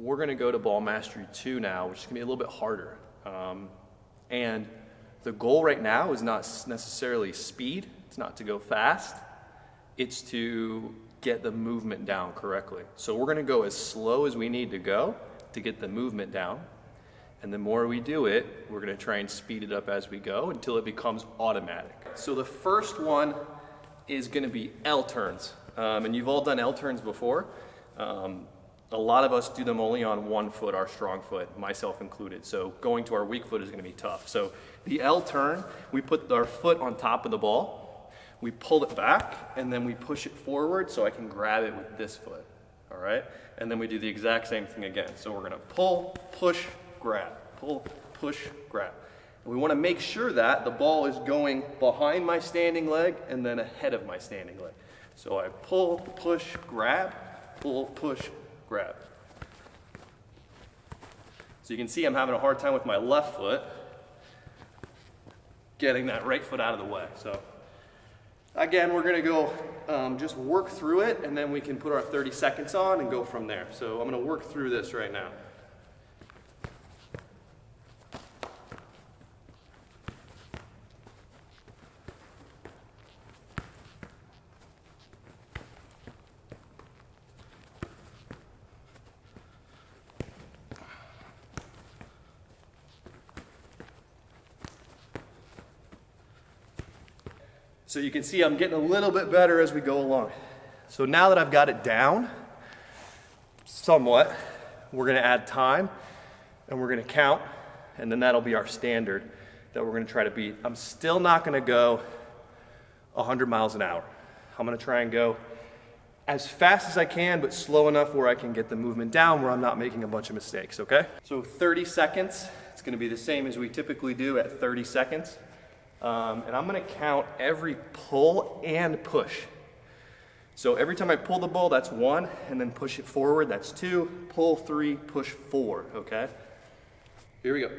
we're gonna go to Ball Mastery 2 now, which is gonna be a little bit harder. And the goal right now is not necessarily speed, it's not to go fast, it's to get the movement down correctly. So we're gonna go as slow as we need to go to get the movement down. And the more we do it, we're gonna try and speed it up as we go until it becomes automatic. So the first one is gonna be L turns. And you've all done L turns before. A lot of us do them only on one foot, our strong foot, myself included. So going to our weak foot is gonna be tough. So the L turn, we put our foot on top of the ball, we pull it back, and then we push it forward so I can grab it with this foot, all right? And then we do the exact same thing again. So we're gonna pull, push, grab, pull, push, grab. And we wanna make sure that the ball is going behind my standing leg and then ahead of my standing leg. So I pull, push, grab, pull, push, grab. So you can see I'm having a hard time with my left foot getting that right foot out of the way. So again, we're gonna go just work through it, and then we can put our 30 seconds on and go from there. So I'm gonna work through this right now. So you can see I'm getting a little bit better as we go along. So now that I've got it down, somewhat, we're gonna add time and we're gonna count, and then that'll be our standard that we're gonna try to beat. I'm still not gonna go 100 miles an hour. I'm gonna try and go as fast as I can, but slow enough where I can get the movement down where I'm not making a bunch of mistakes, okay? So 30 seconds, it's gonna be the same as we typically do at 30 seconds. And I'm gonna count every pull and push. So every time I pull the ball, that's 1, and then push it forward, that's 2, pull 3, push 4, okay? Here we go.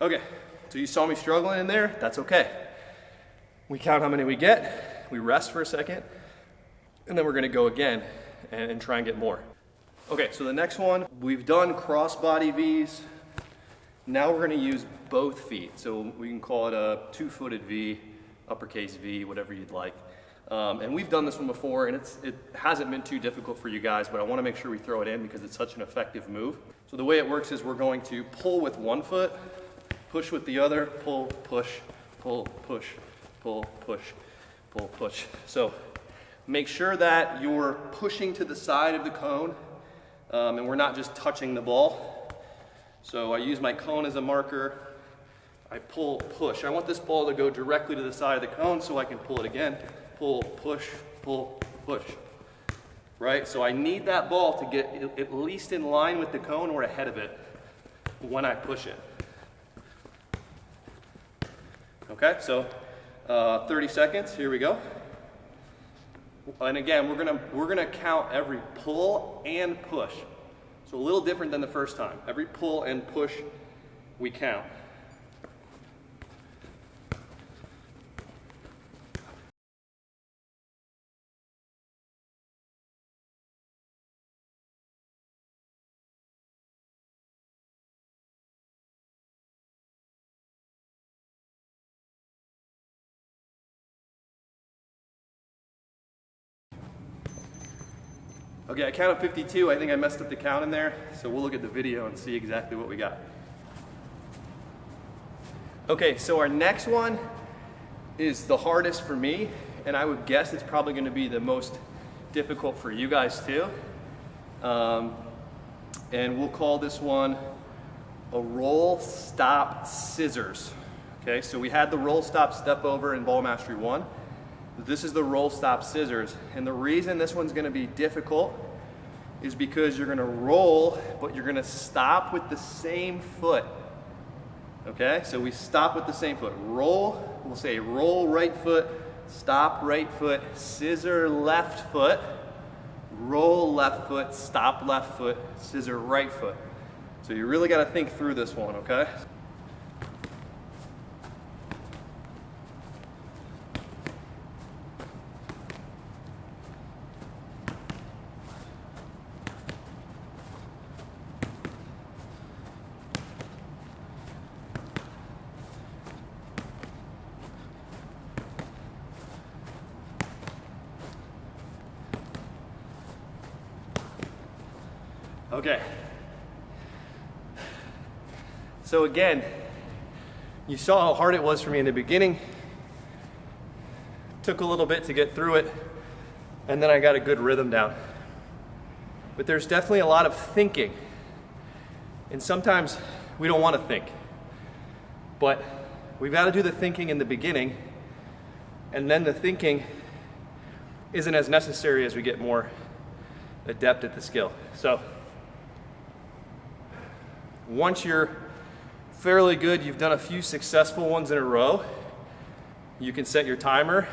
Okay, so you saw me struggling in there, that's okay. We count how many we get, we rest for a second, and then we're gonna go again and try and get more. Okay, so the next one, we've done crossbody V's. Now we're gonna use both feet. So we can call it a 2-footed V, uppercase V, whatever you'd like. And we've done this one before, and it hasn't been too difficult for you guys, but I wanna make sure we throw it in because it's such an effective move. So the way it works is we're going to pull with one foot, push with the other, pull, push, pull, push, pull, push, pull, push. So make sure that you're pushing to the side of the cone, and we're not just touching the ball. So I use my cone as a marker. I pull, push. I want this ball to go directly to the side of the cone so I can pull it again. Pull, push, pull, push. Right? So I need that ball to get at least in line with the cone or ahead of it when I push it. Okay, so 30 seconds, here we go. And again, we're gonna count every pull and push. So a little different than the first time. Every pull and push, we count. Okay, I counted 52. I think I messed up the count in there, so we'll look at the video and see exactly what we got. Okay, so our next one is the hardest for me, and I would guess it's probably going to be the most difficult for you guys too. And we'll call this one a roll, stop, scissors. Okay, so we had the roll, stop, step over in Ball Mastery 1. This is the roll, stop, scissors. And the reason this one's gonna be difficult is because you're gonna roll, but you're gonna stop with the same foot. Okay, so we stop with the same foot. Roll, we'll say roll right foot, stop right foot, scissor left foot, roll left foot, stop left foot, scissor right foot. So you really gotta think through this one, okay? Okay. So again, you saw how hard it was for me in the beginning. Took a little bit to get through it, and then I got a good rhythm down. But there's definitely a lot of thinking. And sometimes we don't want to think. But we've got to do the thinking in the beginning, and then the thinking isn't as necessary as we get more adept at the skill. So once you're fairly good, you've done a few successful ones in a row, you can set your timer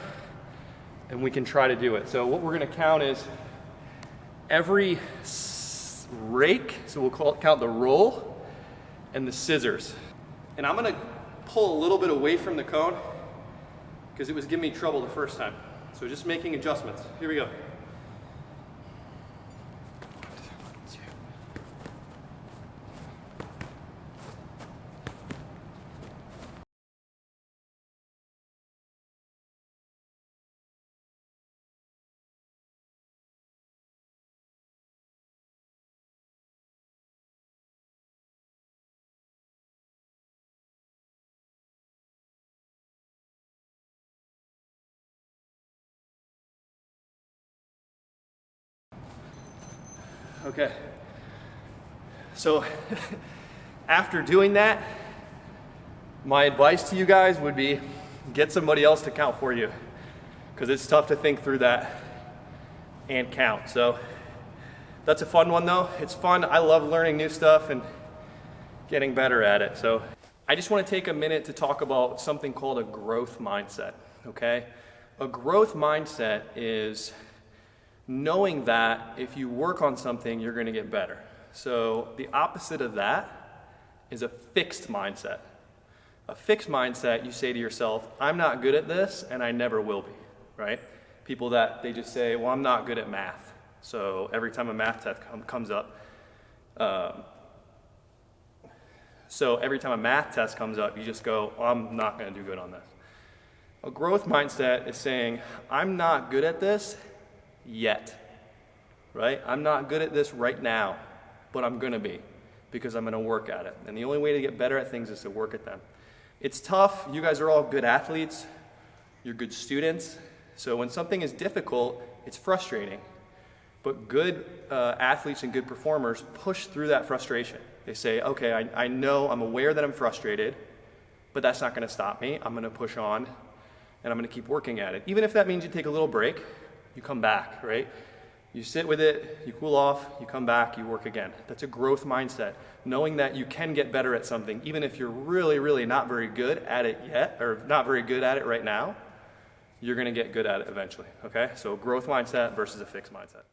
and we can try to do it. So what we're going to count is every rake, so we'll count the roll and the scissors. And I'm going to pull a little bit away from the cone because it was giving me trouble the first time. So just making adjustments. Here we go. Okay, so after doing that, my advice to you guys would be get somebody else to count for you because it's tough to think through that and count. So that's a fun one though. It's fun. I love learning new stuff and getting better at it. So I just want to take a minute to talk about something called a growth mindset, okay? A growth mindset is knowing that if you work on something, you're going to get better. So the opposite of that is a fixed mindset. A fixed mindset, you say to yourself, I'm not good at this and I never will be, right? People that they just say, well, I'm not good at math. So every time a math test comes up, you just go, well, I'm not going to do good on this. A growth mindset is saying, I'm not good at this yet, right? I'm not good at this right now, but I'm going to be because I'm going to work at it. And the only way to get better at things is to work at them. It's tough. You guys are all good athletes. You're good students. So when something is difficult, it's frustrating. But good athletes and good performers push through that frustration. They say, okay, I know, I'm aware that I'm frustrated, but that's not going to stop me. I'm going to push on, and I'm going to keep working at it. Even if that means you take a little break, you come back, right? You sit with it, you cool off, you come back, you work again. That's a growth mindset. Knowing that you can get better at something, even if you're really, really not very good at it yet, or not very good at it right now, you're going to get good at it eventually, okay? So growth mindset versus a fixed mindset.